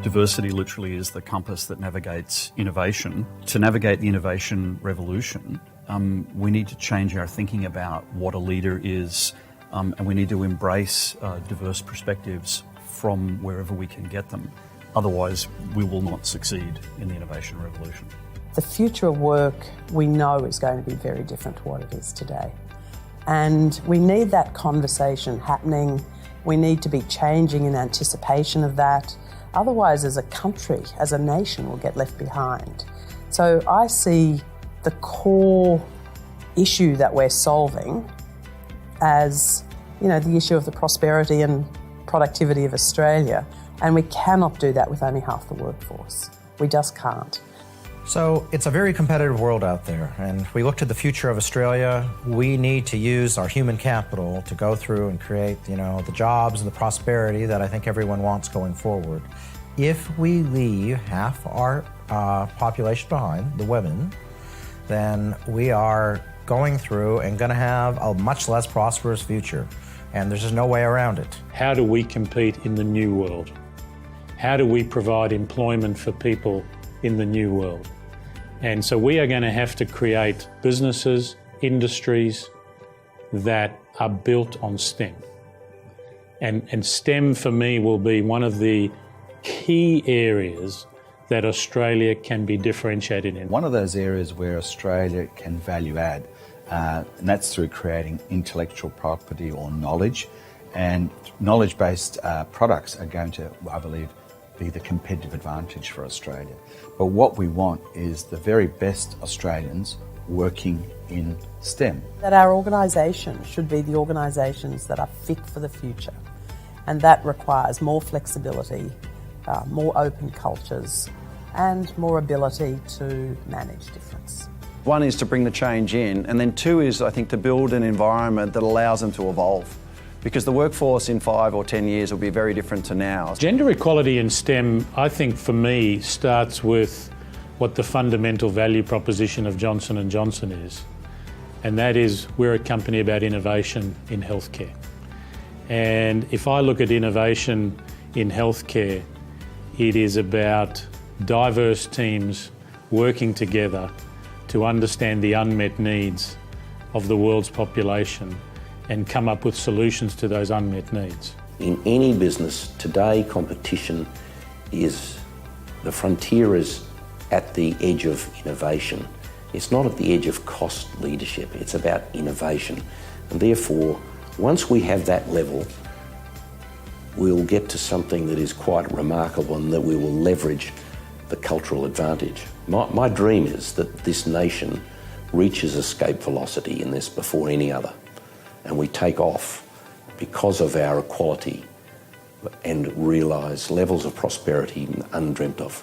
Diversity literally is the compass that navigates innovation. To navigate the innovation revolution, we need to change our thinking about what a leader is, and we need to embrace diverse perspectives from wherever we can get them. Otherwise, we will not succeed in the innovation revolution. The future of work, we know, is going to be very different to what it is today. And we need that conversation happening. We need to be changing in anticipation of that. Otherwise, as a country, as a nation, we'll get left behind. So I see the core issue that we're solving as, the issue of the prosperity and productivity of Australia. And we cannot do that with only half the workforce. We just can't. So it's a very competitive world out there, and we look to the future of Australia. We need to use our human capital to go through and create, the jobs and the prosperity that I think everyone wants going forward. If we leave half our population behind, the women, then we are going through and going to have a much less prosperous future, and there's just no way around it. How do we compete in the new world? How do we provide employment for people in the new world? And so we are going to have to create businesses, industries that are built on STEM. And STEM for me will be one of the key areas that Australia can be differentiated in. One of those areas where Australia can value add, and that's through creating intellectual property or knowledge. And knowledge-based products are going to, I believe, be the competitive advantage for Australia. But what we want is the very best Australians working in STEM. That our organisations should be the organisations that are fit for the future. And that requires more flexibility, more open cultures, and more ability to manage difference. One is to bring the change in, and then two is, I think, to build an environment that allows them to evolve. Because the workforce in 5 or 10 years will be very different to now. Gender equality in STEM, I think for me, starts with what the fundamental value proposition of Johnson & Johnson is. And that is, we're a company about innovation in healthcare. And if I look at innovation in healthcare, it is about diverse teams working together to understand the unmet needs of the world's population and come up with solutions to those unmet needs. In any business today, competition is, the frontier is at the edge of innovation. It's not at the edge of cost leadership, it's about innovation. And therefore, once we have that level, we'll get to something that is quite remarkable and that we will leverage the cultural advantage. My dream is that this nation reaches escape velocity in this before any other. And we take off because of our equality and realise levels of prosperity undreamt of.